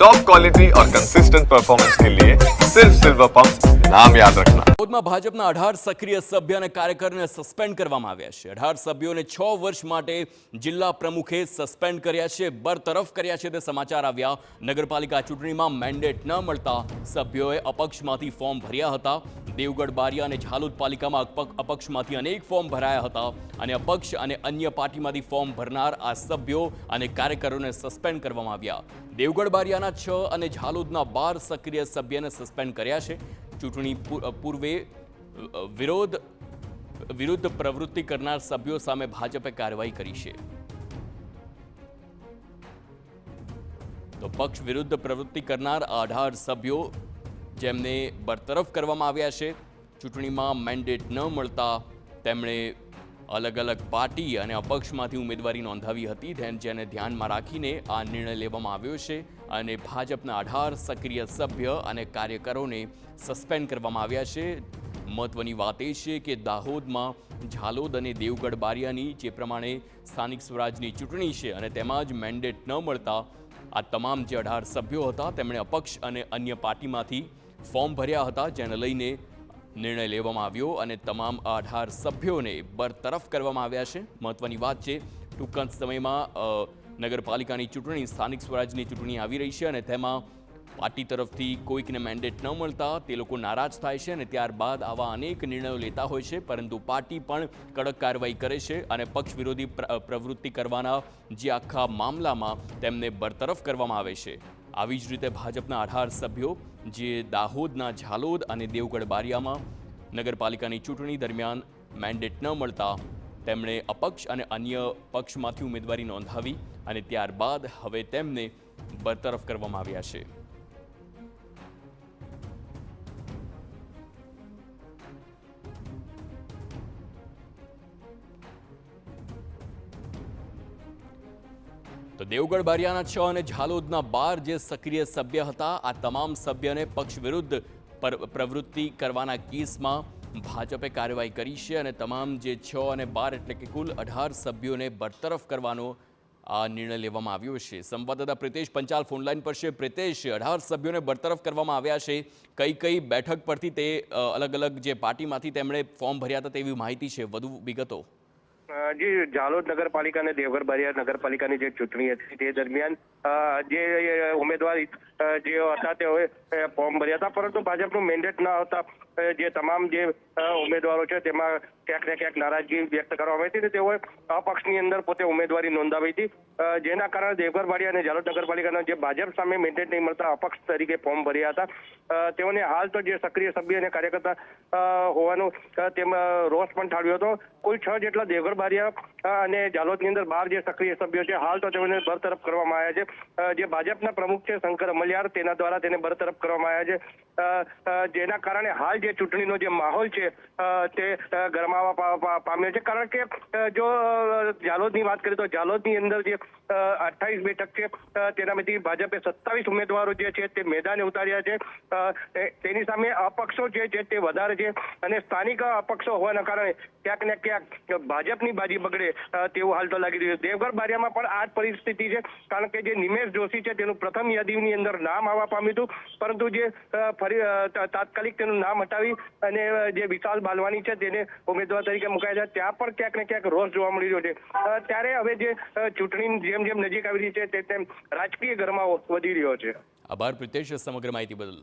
Top quality और consistent performance के लिए सिर्फ सिल्वर पंप नाम याद रखना। દાહોદમાં ભાજપના 18 સક્રિય સભ્ય અને કાર્યકરને સસ્પેન્ડ કરવામાં આવ્યા છે। 18 સભ્યોને 6 વર્ષ માટે જિલ્લા પ્રમુખે સસ્પેન્ડ કર્યા છે, બરતરફ કર્યા છે તે સમાચાર આવ્યા। નગરપાલિકા ચૂંટણીમાં મેન્ડેટ ન મળતા સભ્યોએ અપક્ષમાંથી ફોર્મ ભર્યા હતા। દેવગઢ બારિયા અને ઝાલોદ પાલિકામાં અપક્ષમાંથી અનેક ફોર્મ ભરાયા હતા અને અપક્ષ અને અન્ય પાર્ટીમાંથી ફોર્મ ભરનાર આ સભ્યો અને કાર્યકરોને સસ્પેન્ડ કરવામાં આવ્યા। દેવગઢ બારિયાના 6 અને ઝાલોદના 12 સક્રિય સભ્યને સસ્પેન્ડ કર્યા છે। ચૂંટણી પૂર્વે વિરુદ્ધ પ્રવૃત્તિ કરનાર સભ્યો સામે ભાજપે કાર્યવાહી કરી છે। તો પક્ષ વિરુદ્ધ પ્રવૃત્તિ કરનાર 18 સભ્યો જેમને બરતરફ કરવામાં આવ્યા છે। ચૂંટણીમાં મેન્ડેટ ન મળતા તેમણે અલગ અલગ પાર્ટી અને અપક્ષમાંથી ઉમેદવારી નોંધાવી હતી, જેને ધ્યાનમાં રાખીને આ નિર્ણય લેવામાં આવ્યો છે અને ભાજપના 18 સક્રિય સભ્ય અને કાર્યકરોને સસ્પેન્ડ કરવામાં આવ્યા છે। મહત્વની વાત એ છે કે દાહોદમાં ઝાલોદ અને દેવગઢ બારિયાની જે પ્રમાણે સ્થાનિક સ્વરાજની ચૂંટણી છે અને તેમાં જ મેન્ડેટ ન મળતા આ તમામ જે 18 સભ્યો હતા તેમણે અપક્ષ અને અન્ય પાર્ટીમાંથી ફોર્મ ભર્યા હતા, જેને લઈને નિર્ણય લેવામાં આવ્યો અને તમામ 18 સભ્યોને બરતરફ કરવામાં આવ્યા છે। મહત્વની વાત છે, ટૂંક જ સમયમાં નગરપાલિકાની ચૂંટણી, સ્થાનિક સ્વરાજની ચૂંટણી આવી રહી છે અને તેમાં પાર્ટી તરફથી કોઈકને મેન્ડેટ ન મળતા તે લોકો નારાજ થાય છે અને ત્યારબાદ આવા અનેક નિર્ણયો લેતા હોય છે, પરંતુ પાર્ટી પણ કડક કાર્યવાહી કરે છે અને પક્ષ વિરોધી પ્રવૃત્તિ કરવાના જે આખા મામલામાં તેમને બરતરફ કરવામાં આવે છે। આવી જ રીતે ભાજપના 18 સભ્યો જે દાહોદના ઝાલોદ અને દેવગઢ બારિયામાં નગરપાલિકાની ચૂંટણી દરમિયાન મેન્ડેટ ન મળતા તેમણે અપક્ષ અને અન્ય પક્ષમાંથી ઉમેદવારી નોંધાવી અને ત્યારબાદ હવે તેમને બરતરફ કરવામાં આવ્યા છે। તો દેવગઢ બારિયાના 6 અને ઝાલોદના 12 જે સક્રિય સભ્ય હતા, આ તમામ સભ્યને પક્ષ વિરુદ્ધ પ્રવૃત્તિ કરવાના કેસમાં ભાજપે કાર્યવાહી કરી છે અને તમામ જે 6 અને 12 એટલે કે કુલ 18 સભ્યોને બરતરફ કરવાનો આ નિર્ણય લેવામાં આવ્યો છે। સંવાદદાતા પ્રિતેશ પંચાલ ફોનલાઈન પર છે। પ્રિતેશ, 18 સભ્યોને બરતરફ કરવામાં આવ્યા છે, કઈ બેઠક પરથી તે અલગ અલગ જે પાર્ટીમાંથી તેમણે ફોર્મ ભર્યા હતા તેવી માહિતી છે, વધુ વિગતો? જી, ઝાલોદ નગરપાલિકા અને દેવગઢ બારિયા નગરપાલિકાની જે ચૂંટણી હતી તે દરમિયાન જે ઉમેદવાર જે હતા તેઓએ ફોર્મ ભર્યા હતા, પરંતુ ભાજપનું મેન્ડેટ ન આવતા જે તમામ જે ઉમેદવારો છે તેમાં ક્યાંક ને ક્યાંક નારાજગી વ્યક્ત કરવામાં આવી હતી અને તેઓએ અપક્ષની અંદર પોતે ઉમેદવારી નોંધાવી હતી, જેના કારણે દેવગઢ બારિયા અને ઝાલોદ નગરપાલિકાના જે ભાજપ સામે મેન્ડેટ નહીં મળતા અપક્ષ તરીકે ફોર્મ ભર્યા હતા। તેઓને હાલ તો જે સક્રિય સભ્ય અને કાર્યકર્તા હોવાનો તેમાં રોષ પણ ઠાલવ્યો હતો। કુલ 6 જેટલા દેવગઢ બારિયા અને ઝાલોદની અંદર 12 જે સક્રિય સભ્યો છે, હાલ તો તેઓને બરતરફ કરવામાં આવ્યા છે। જે ભાજપના પ્રમુખ છે શંકર અમલિયાર, તેના દ્વારા તેને બરતરફ કરવામાં આવ્યા છે, જેના કારણે હાલ જે ચૂંટણીનો જે માહોલ છે તે ગરમાવા પામ્યો છે। કારણ કે જો ઝાલોદની વાત કરીએ તો ઝાલોદની અંદર જે 28 બેઠક છે તેનામાંથી ભાજપે 27 ઉમેદવારો જે છે તે મેદાને ઉતાર્યા છે, તેની સામે અપક્ષો જે છે તે વધારે છે અને સ્થાનિક અપક્ષો હોવાના કારણે ક્યાંક ને ક્યાંક ભાજપની બાજી બગડે તેવું હાલ તો લાગી રહ્યું છે। દેવગઢ બારિયામાં પણ આ જ પરિસ્થિતિ છે, કારણ કે જે નિમેશ જોશી છે તેનું પ્રથમ યાદીની અંદર નામ આવવા પામ્યું હતું, પરંતુ જે ફરી તાત્કાલિક તેનું નામ હટાવી અને જે વિશાલ બાલવાની છે તેને ઉમેદવાર તરીકે મુકાયા છે, ત્યાં પણ ક્યાંક ને ક્યાંક રોષ જોવા મળી રહ્યો છે। ત્યારે હવે જે ચૂંટણી જેમ નજીક આવી રહી છે તેમ રાજકીય ગરમાવો વધી રહ્યો છે। આભાર પ્રિતેશ સમગ્ર માહિતી બદલ।